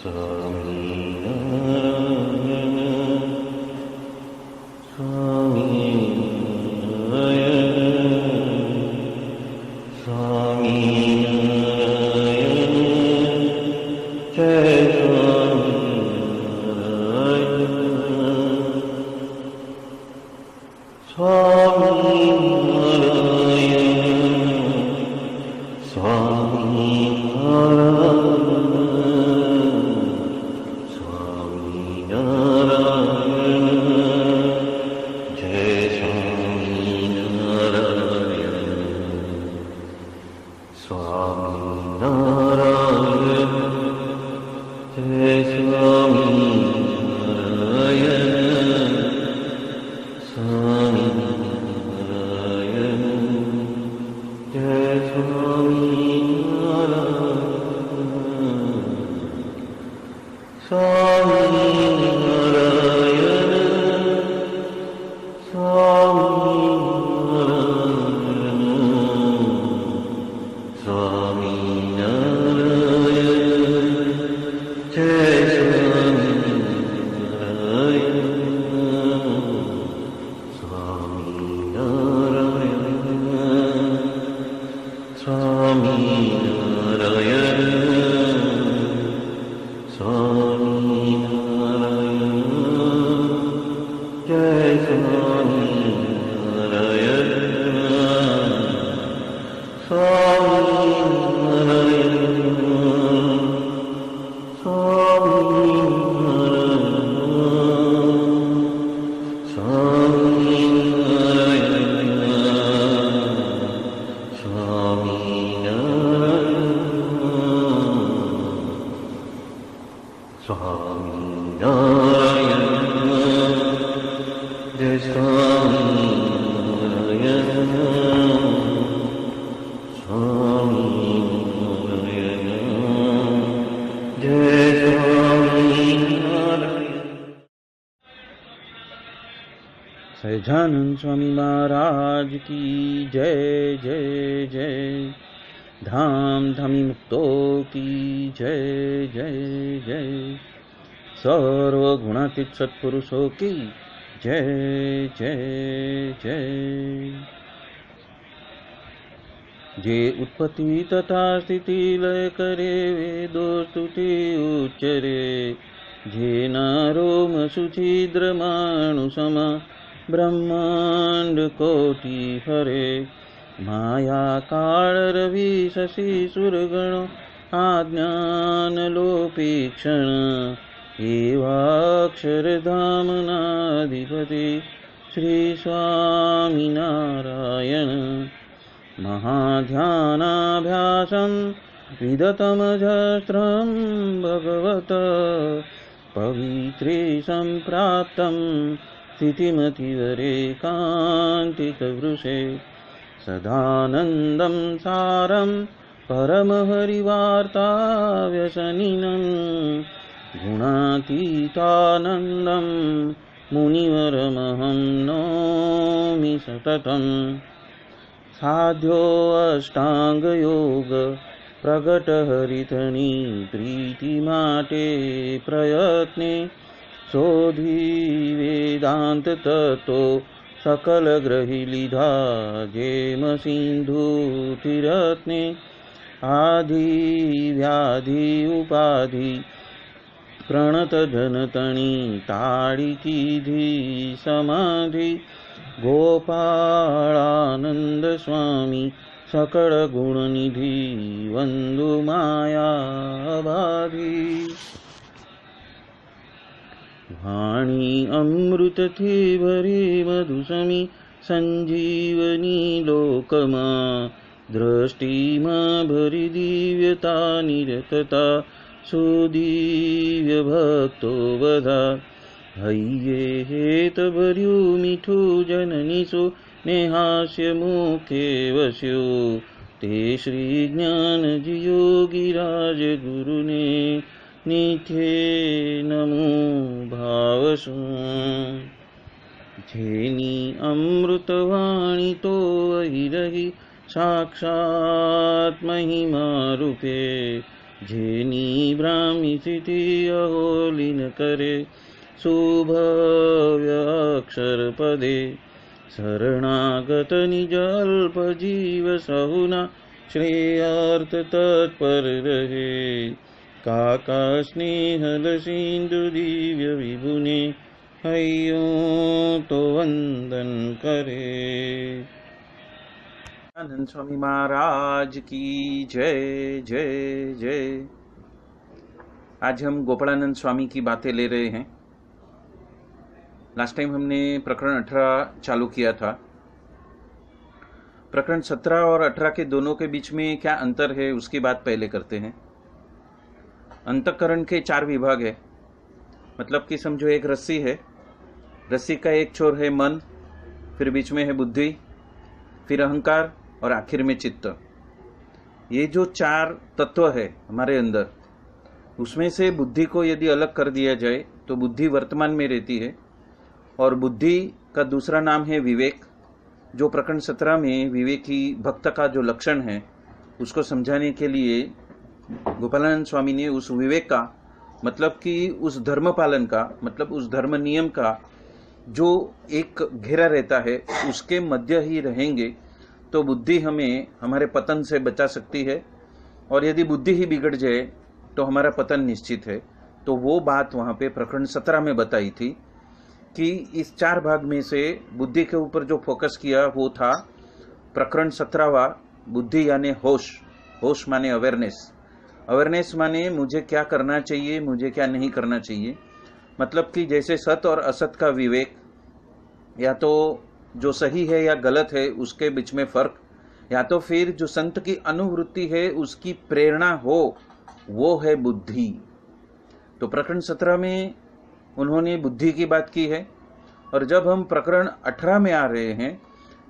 स्वामीनारायण स्वामीनारायण स्वामीनारायण जय स्वामीनारायण स्वामीनारायण स्वामीनारायण जय स्वामीनारायण स्वामीनारायण जय स्वामीनारायण स्वामीनारायण जय स्वामीनारायण स्वामीनारायण स्वामीनारायण स्वामीनारायण जय स्वामीनारायण स्वामीनारायण स्वामीनारायण जय स्वामीनारायण स्वामीनारायण स्वामीनारायण जय स्वामीनारायण स्वामीनारायण जय स्वामीनारायण। सहजानंद स्वामी महाराज की जय जय जय। धाम धामी मुक्तो की जय जय जय। सर्वगुणातीत सत्पुरुषों की जय जय जय। जे उत्पत्ति तथा स्थिति लय करे वेदो स्तुति उच्चरे। जे नारोम सुछिद्र मानुषमा ब्रह्मांड कोटि हरे। माया काल रवि शशि सुरगण आज्ञान लोपीक्षण। एवाक्षरधामनाधिपति श्री स्वामीनारायण। महाध्यानाभ्यासं विदतमजस्त्रं भगवत पवित्रे सम्प्राप्तं स्थितिमतिवरेकान्तिकवृषे। सदानन्दं सारं परमहरिवार्ताव्यसनिनं। गुणातीतानन्दं मुनिवरमहं नौमि सततं। साध्यो अष्टांगयोग प्रगटहरितनी प्रीति माटे प्रयत्ने। शोधी वेदांत तत्व सकल ग्रही लीधा जेम सिंधु तिरत्ने। आदि व्याधि उपाधि प्रणत जनतणी ताड़ी कीधी समाधि। गोपालानंद स्वामी सकल गुण निधि वंदु माया बाधी। वाणी अमृत थी भरी मधुसमी संजीवनी लोकमा। दृष्टि मां भरी दिव्यता निरतता सुदिव्य भक्तो बधा। हय्ये हेत भर्यु मीठू जननी सो नेहास्य मुखे वस्यो। ते श्री ज्ञान जी योगिराज गुरुने निथे नमो भावसु। जेनी अमृतवाणी तो वही रही साक्षात महिमा रूपे। जेनी ब्राह्मी स्थिति अहोलिन करे शुभव्य अक्षर पदे शरणागत निज अल्प जीव सहुना श्रेयार्थ तत्पर रहे काका स्नेहल सिंधु दिव्य विभुने हयो तो वंदन करे। आनंद स्वामी महाराज की जय जय जय। आज हम गोपालानंद स्वामी की बातें ले रहे हैं। लास्ट टाइम हमने प्रकरण 18 चालू किया था। प्रकरण 17 और 18 के दोनों के बीच में क्या अंतर है उसकी बात पहले करते हैं। अंतःकरण के 4 विभाग है, मतलब कि समझो एक रस्सी है, रस्सी का एक छोर है मन, फिर बीच में है बुद्धि, फिर अहंकार और आखिर में चित्त। ये जो 4 तत्व है हमारे अंदर, उसमें से बुद्धि को यदि अलग कर दिया जाए तो बुद्धि वर्तमान में रहती है, और बुद्धि का दूसरा नाम है विवेक, जो प्रकरण 17 में विवेकी भक्त का जो लक्षण है उसको समझाने के लिए गोपालानंद स्वामी ने उस विवेक का मतलब कि उस धर्म पालन का मतलब उस धर्म नियम का जो एक घेरा रहता है उसके मध्य ही रहेंगे तो बुद्धि हमें हमारे पतन से बचा सकती है, और यदि बुद्धि ही बिगड़ जाए तो हमारा पतन निश्चित है। तो वो बात वहाँ पे प्रकरण 17 में बताई थी कि इस 4 भाग में से बुद्धि के ऊपर जो फोकस किया वो था प्रकरण 17वां, बुद्धि यानी होश। होश माने अवेयरनेस, अवेयरनेस माने मुझे क्या करना चाहिए, मुझे क्या नहीं करना चाहिए। मतलब कि जैसे सत और असत का विवेक, या तो जो सही है या गलत है उसके बीच में फर्क, या तो फिर जो संत की अनुवृत्ति है उसकी प्रेरणा हो, वो है बुद्धि। तो प्रकरण 17 में उन्होंने बुद्धि की बात की है, और जब हम प्रकरण 18 में आ रहे हैं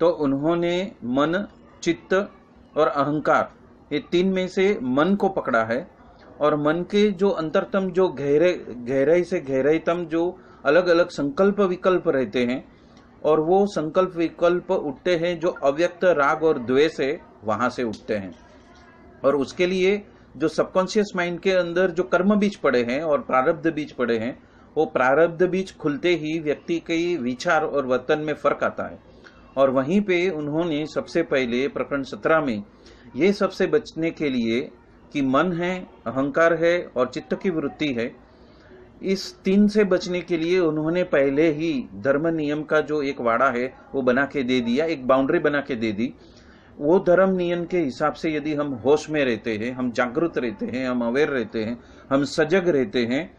तो उन्होंने मन, चित्त और अहंकार, ये 3 में से मन को पकड़ा है, और मन के जो अंतरतम जो गहराई से गहराईतम जो अलग अलग संकल्प विकल्प रहते हैं, और वो संकल्प विकल्प उठते हैं जो अव्यक्त राग और द्वेष है वहां से उठते हैं। और उसके लिए जो सबकॉन्शियस माइंड के अंदर जो कर्म बीज पड़े हैं और प्रारब्ध बीज पड़े हैं, वो प्रारब्ध बीज खुलते ही व्यक्ति के विचार और वर्तन में फर्क आता है। और वहीं पे उन्होंने सबसे पहले प्रकरण 17 में ये सबसे बचने के लिए कि मन है, अहंकार है और चित्त की वृत्ति है, इस 3 से बचने के लिए उन्होंने पहले ही धर्म नियम का जो एक वाड़ा है वो बना के दे दिया, एक बाउंड्री बना के दे दी। वो धर्म नियम के हिसाब से यदि हम होश में रहते हैं, हम जागृत रहते हैं, हम अवेयर रहते हैं, हम सजग रहते हैं,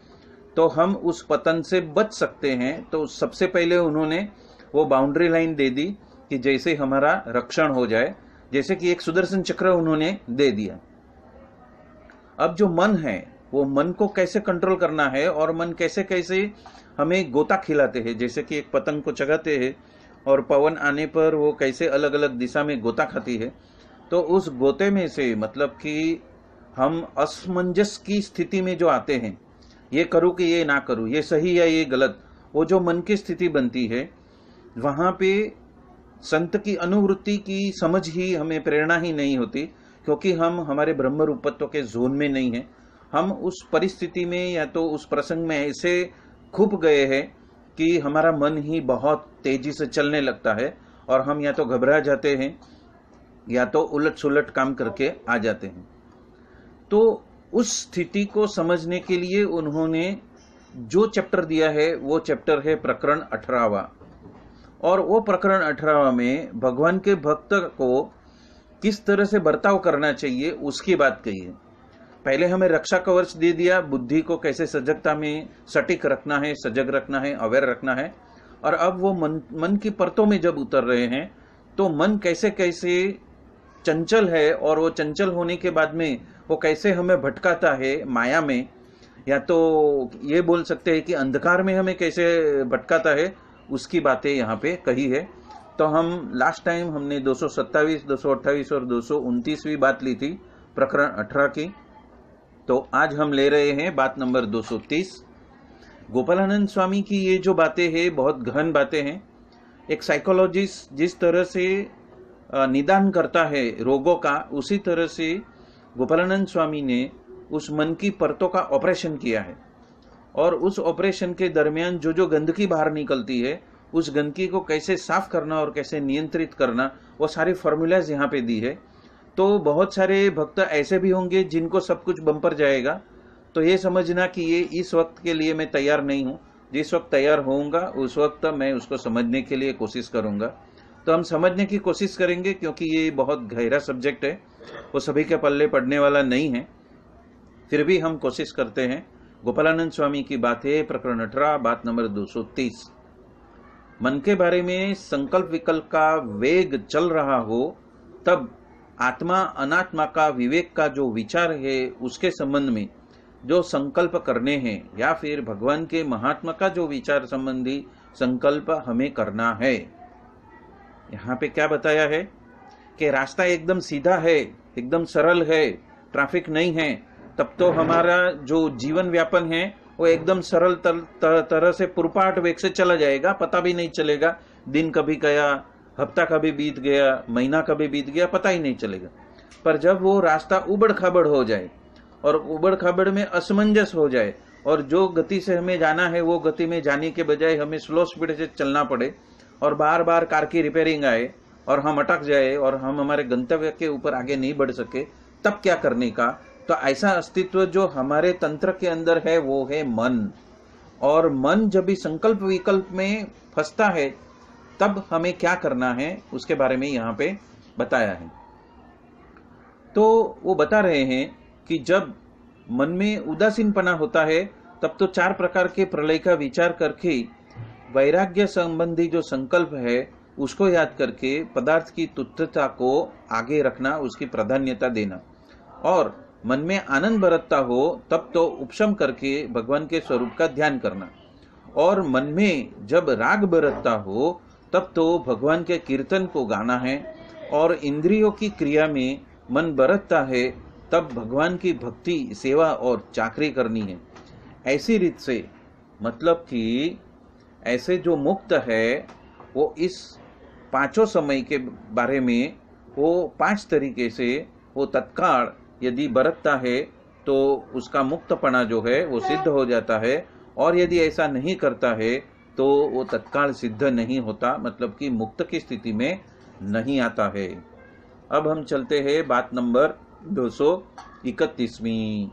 तो हम उस पतन से बच सकते हैं। तो सबसे पहले उन्होंने वो बाउंड्री लाइन दे दी कि जैसे हमारा रक्षण हो जाए, जैसे कि एक सुदर्शन चक्र उन्होंने दे दिया। अब जो मन है वो मन को कैसे कंट्रोल करना है, और मन कैसे कैसे हमें गोता खिलाते हैं, जैसे कि एक पतंग को चगाते हैं और पवन आने पर वो कैसे अलग अलग दिशा में गोता खाती है। तो उस गोते में से मतलब कि हम असमंजस की स्थिति में जो आते हैं, ये करूं कि ये ना करूं, ये सही या ये गलत, वो जो मन की स्थिति बनती है, वहां पे संत की अनुवृत्ति की समझ ही हमें प्रेरणा ही नहीं होती, क्योंकि हम हमारे ब्रह्म रूपत्व के जोन में नहीं है। हम उस परिस्थिति में या तो उस प्रसंग में ऐसे खूब गए हैं कि हमारा मन ही बहुत तेजी से चलने लगता है, और हम या तो घबरा जाते हैं या तो उलट सुलट काम करके आ जाते हैं। तो उस स्थिति को समझने के लिए उन्होंने जो चैप्टर दिया है वो चैप्टर है प्रकरण 18वां, और वो प्रकरण 18वां में भगवान के भक्त को किस तरह से बर्ताव करना चाहिए उसकी बात कही है। पहले हमें रक्षा कवच दे दिया, बुद्धि को कैसे सजगता में सटीक रखना है, सजग रखना है, अवेयर रखना है। और अब वो मन की परतों में जब उतर रहे हैं तो मन कैसे कैसे चंचल है, और वो चंचल होने के बाद में वो कैसे हमें भटकाता है माया में, या तो ये बोल सकते हैं कि अंधकार में हमें कैसे भटकाता है, उसकी बातें यहाँ पे कही है। तो हम लास्ट टाइम हमने 227, 228 और 229वीं बात ली थी प्रकरण 18 की। तो आज हम ले रहे हैं बात नंबर 230। गोपालानंद स्वामी की ये जो बातें हैं बहुत गहन बातें हैं। एक साइकोलॉजिस्ट जिस तरह से निदान करता है रोगों का, उसी तरह से गोपालानंद स्वामी ने उस मन की परतों का ऑपरेशन किया है, और उस ऑपरेशन के दरमियान जो जो गंदगी बाहर निकलती है, उस गंदगी को कैसे साफ करना और कैसे नियंत्रित करना, वो सारी फॉर्मूलाज यहाँ पे दी है। तो बहुत सारे भक्त ऐसे भी होंगे जिनको सब कुछ बम्पर जाएगा, तो ये समझना कि ये इस वक्त के लिए मैं तैयार नहीं हूँ। जिस वक्त तैयार होऊंगा उस वक्त मैं उसको समझने के लिए कोशिश करूंगा। तो हम समझने की कोशिश करेंगे, क्योंकि ये बहुत गहरा सब्जेक्ट है, वो सभी के पल्ले पड़ने वाला नहीं है। फिर भी हम कोशिश करते हैं। गोपालानंद स्वामी की बातें, प्रकरण 18, बात नंबर 230। मन के बारे में संकल्प विकल्प का वेग चल रहा हो, तब आत्मा अनात्मा का विवेक का जो विचार है उसके संबंध में जो संकल्प करने हैं, या फिर भगवान के महात्मा का जो विचार संबंधी संकल्प हमें करना है। यहाँ पे क्या बताया है कि रास्ता एकदम सीधा है, एकदम सरल है, ट्रैफिक नहीं है, तब तो हमारा जो जीवन व्यापन है वो एकदम सरल तरह से पुरपाट वेग से चला जाएगा, पता भी नहीं चलेगा। दिन कभी गया, हफ्ता कभी बीत गया, महीना कभी बीत गया, पता ही नहीं चलेगा। पर जब वो रास्ता उबड़ खाबड़ हो जाए और उबड़ खाबड़ में असमंजस हो जाए, और जो गति से हमें जाना है वो गति में जाने के बजाय हमें स्लो स्पीड से चलना पड़े, और बार बार कार की रिपेयरिंग आए और हम अटक जाए और हम हमारे गंतव्य के ऊपर आगे नहीं बढ़ सके, तब क्या करने का? तो ऐसा अस्तित्व जो हमारे तंत्र के अंदर है वो है मन। और मन जब भी संकल्प विकल्प में फंसता है, तब हमें क्या करना है उसके बारे में यहाँ पे बताया है। तो वो बता रहे हैं कि जब मन में उदासीनपना होता है, तब तो 4 प्रकार के प्रलय का विचार करके वैराग्य संबंधी जो संकल्प है उसको याद करके पदार्थ की तुच्छता को आगे रखना, उसकी प्राधान्यता देना, और मन में आनंद बरतता हो तब तो उपशम करके भगवान के स्वरूप का ध्यान करना, और मन में जब राग बरतता हो तब तो भगवान के कीर्तन को गाना है, और इंद्रियों की क्रिया में मन बरतता है तब भगवान की भक्ति, सेवा और चाकरी करनी है। ऐसी रीत से, मतलब कि ऐसे जो मुक्त है वो इस 5 समय के बारे में वो 5 तरीके से वो तत्काल यदि बरतता है तो उसका मुक्तपना जो है वो सिद्ध हो जाता है, और यदि ऐसा नहीं करता है तो वो तत्काल सिद्ध नहीं होता, मतलब कि मुक्त की स्थिति में नहीं आता है। अब हम चलते हैं बात नंबर 231।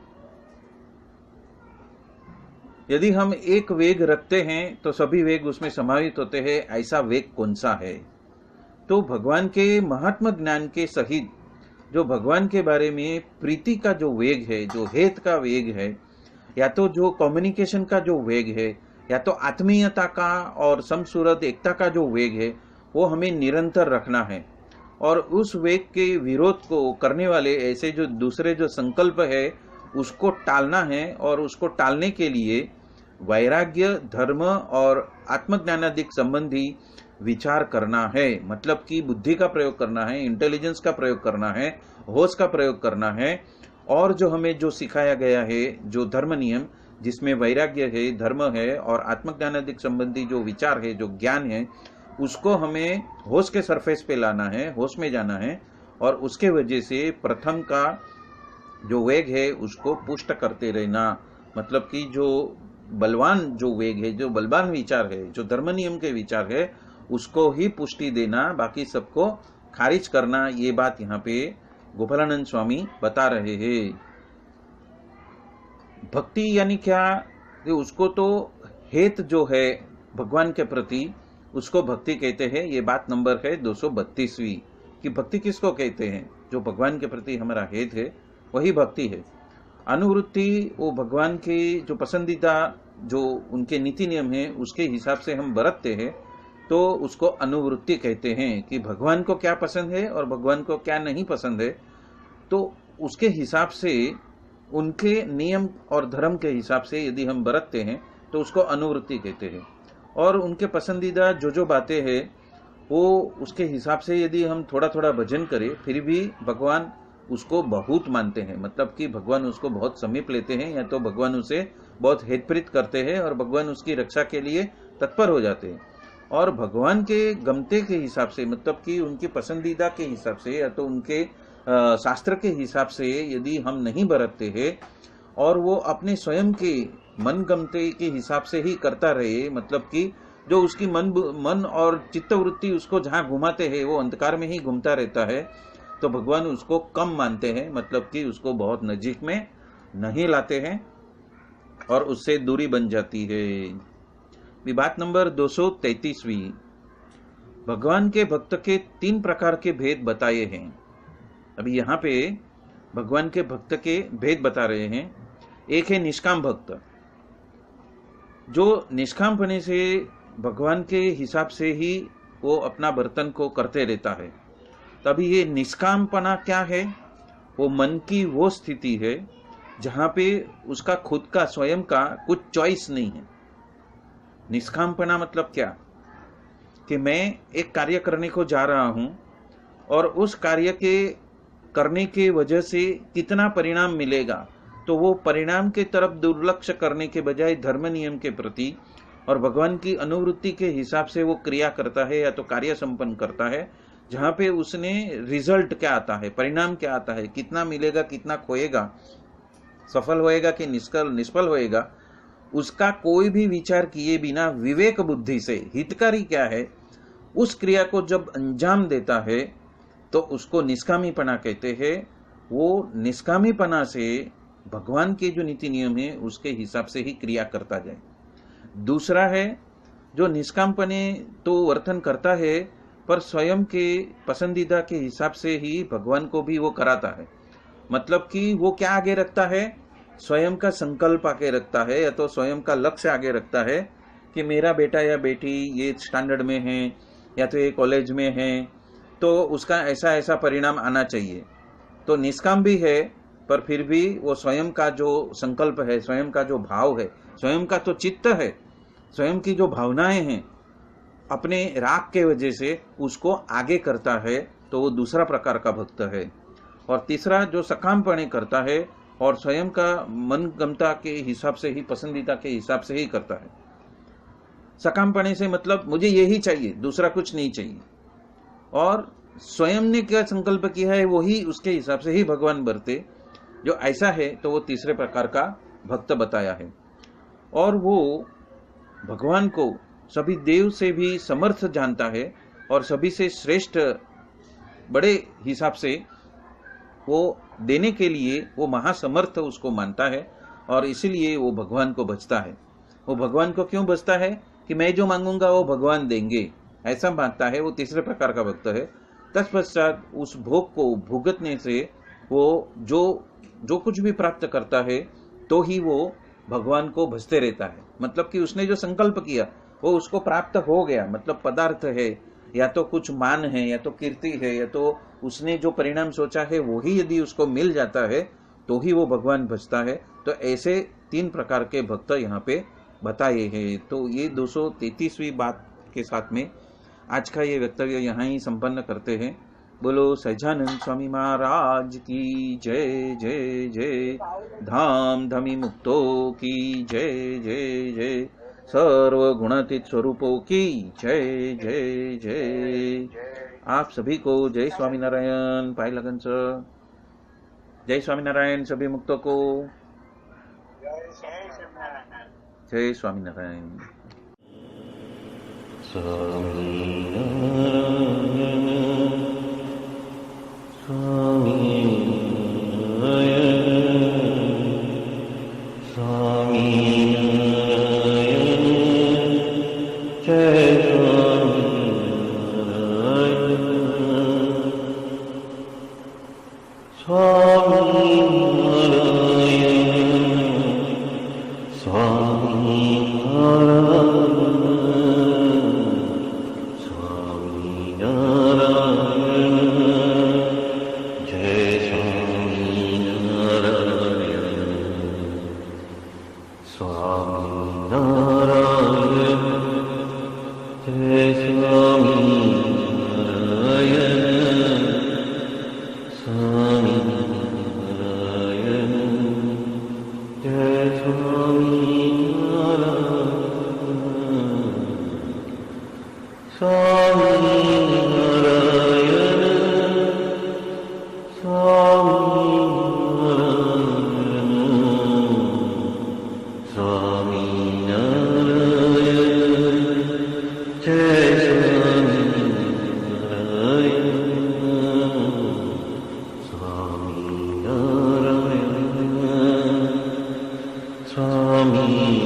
यदि हम एक वेग रखते हैं तो सभी वेग उसमें समाहित होते हैं, ऐसा वेग कौन सा है? तो भगवान के महात्म ज्ञान के सहित जो भगवान के बारे में प्रीति का जो वेग है, जो हेत का वेग है, या तो जो कम्युनिकेशन का जो वेग है, या तो आत्मीयता का और समसूरत एकता का जो वेग है, वो हमें निरंतर रखना है। और उस वेग के विरोध को करने वाले ऐसे जो दूसरे जो संकल्प है उसको टालना है, और उसको टालने के लिए वैराग्य, धर्म और आत्मज्ञानादिक संबंधी विचार करना है, मतलब कि बुद्धि का प्रयोग करना है, इंटेलिजेंस का प्रयोग करना है, होश का प्रयोग करना है। और जो हमें जो सिखाया गया है, जो धर्म नियम जिसमें वैराग्य है, धर्म है और आत्मज्ञानादिक संबंधी जो विचार है, जो ज्ञान है, उसको हमें होश के सरफेस पे लाना है, होश में जाना है, और उसके वजह से प्रथम का जो वेग है उसको पुष्ट करते रहना, मतलब कि जो बलवान जो वेग है, जो बलवान विचार है, जो धर्म नियम के विचार है, उसको ही पुष्टि देना, बाकी सबको खारिज करना। ये बात यहाँ पे गोपालानंद स्वामी बता रहे हैं। भक्ति यानी क्या? उसको तो हेत जो है भगवान के प्रति, उसको भक्ति कहते हैं। ये बात नंबर है 232वीं कि भक्ति किसको कहते हैं? जो भगवान के प्रति हमारा हेत है वही भक्ति है। अनुवृत्ति वो भगवान के जो पसंदीदा जो उनके नीति नियम है उसके हिसाब से हम बरतते हैं, तो उसको अनुवृत्ति कहते हैं कि भगवान को क्या पसंद है और भगवान को क्या नहीं पसंद है, तो उसके हिसाब से, उनके नियम और धर्म के हिसाब से यदि हम बरतते हैं तो उसको अनुवृत्ति कहते हैं। और उनके पसंदीदा जो बातें हैं वो उसके हिसाब से यदि हम थोड़ा थोड़ा भजन करें, फिर भी भगवान उसको बहुत मानते हैं, मतलब कि भगवान उसको बहुत समीप लेते हैं, या तो भगवान उसे बहुत हितप्रीत करते हैं और भगवान उसकी रक्षा के लिए तत्पर हो जाते हैं। और भगवान के गमते के हिसाब से, मतलब कि उनकी पसंदीदा के हिसाब से, या तो उनके शास्त्र के हिसाब से यदि हम नहीं बरतते हैं और वो अपने स्वयं के मनगमते के हिसाब से ही करता रहे, मतलब कि जो उसकी मन और चित्तवृत्ति उसको जहाँ घुमाते हैं वो अंधकार में ही घूमता रहता है, तो भगवान उसको कम मानते हैं, मतलब कि उसको बहुत नजीक में नहीं लाते हैं और उससे दूरी बन जाती है। बात नंबर 233वीं, भगवान के भक्त के 3 प्रकार के भेद बताए हैं। अभी यहाँ पे भगवान के भक्त के भेद बता रहे हैं। एक है निष्काम भक्त, जो निष्कामपने से भगवान के हिसाब से ही वो अपना बर्तन को करते रहता है। तभी ये निष्कामपना क्या है? वो मन की वो स्थिति है जहाँ पे उसका खुद का स्वयं का कुछ चॉइस नहीं है। निष्कामपना मतलब क्या? कि मैं एक कार्य करने को जा रहा हूँ और उस कार्य के करने के वजह से कितना परिणाम मिलेगा, तो वो परिणाम के तरफ दुर्लक्ष्य करने के बजाय धर्म नियम के प्रति और भगवान की अनुवृत्ति के हिसाब से वो क्रिया करता है या तो कार्य संपन्न करता है, जहाँ पे उसने रिजल्ट क्या आता है, परिणाम क्या आता है, कितना मिलेगा, कितना खोएगा, सफल होएगा कि निष्फल होएगा, उसका कोई भी विचार किए बिना विवेक बुद्धि से हितकारी क्या है उस क्रिया को जब अंजाम देता है तो उसको निष्कामीपना कहते हैं। वो निष्कामीपना से भगवान के जो नीति नियम है उसके हिसाब से ही क्रिया करता जाए। दूसरा है जो निष्कामपने तो वर्तन करता है पर स्वयं के पसंदीदा के हिसाब से ही भगवान को भी वो कराता है, मतलब कि वो क्या आगे रखता है, स्वयं का संकल्प आगे रखता है या तो स्वयं का लक्ष्य आगे रखता है कि मेरा बेटा या बेटी ये स्टैंडर्ड में है या तो ये कॉलेज में है तो उसका ऐसा ऐसा परिणाम आना चाहिए। तो निष्काम भी है पर फिर भी वो स्वयं का जो संकल्प है, स्वयं का जो भाव है, स्वयं का तो चित्त है, स्वयं की जो भावनाएं हैं, अपने राग के वजह से उसको आगे करता है, तो वो दूसरा प्रकार का भक्त है। और तीसरा जो सकामपणे करता है और स्वयं का मनगमता के हिसाब से ही, पसंदीदा के हिसाब से ही करता है। सकामपणे से मतलब मुझे यही चाहिए, दूसरा कुछ नहीं चाहिए, और स्वयं ने क्या संकल्प किया है वही उसके हिसाब से ही भगवान बरते, जो ऐसा है तो वो तीसरे प्रकार का भक्त बताया है। और वो भगवान को सभी देव से भी समर्थ जानता है और सभी से श्रेष्ठ बड़े हिसाब से वो देने के लिए वो महासमर्थ उसको मानता है और इसीलिए वो भगवान को भजता है। वो भगवान को क्यों भजता है कि मैं जो मांगूंगा वो भगवान देंगे, ऐसा मानता है। वो तीसरे प्रकार का भक्त है। तत्पश्चात उस भोग को भुगतने से वो जो कुछ भी प्राप्त करता है तो ही वो भगवान को भजते रहता है, मतलब कि उसने जो संकल्प किया वो उसको प्राप्त हो गया, मतलब पदार्थ है या तो कुछ मान है या तो कीर्ति है या तो उसने जो परिणाम सोचा है वही यदि उसको मिल जाता है तो ही वो भगवान भजता है। तो ऐसे 3 प्रकार के भक्त यहाँ पे बताए हैं। तो ये 233वीं बात के साथ में आज का ये वक्तव्य यहाँ ही संपन्न करते हैं। बोलो सहजानंद स्वामी महाराज की जय जय जय, धाम धमी मुक्तो की जय जय जय, सर्व गुणातीत स्वरूपों की जय जय जय। आप सभी को जय स्वामीनारायण। पाए लगन सर, जय स्वामीनारायण सभी मुक्तों को जय स्वामीनारायण। Om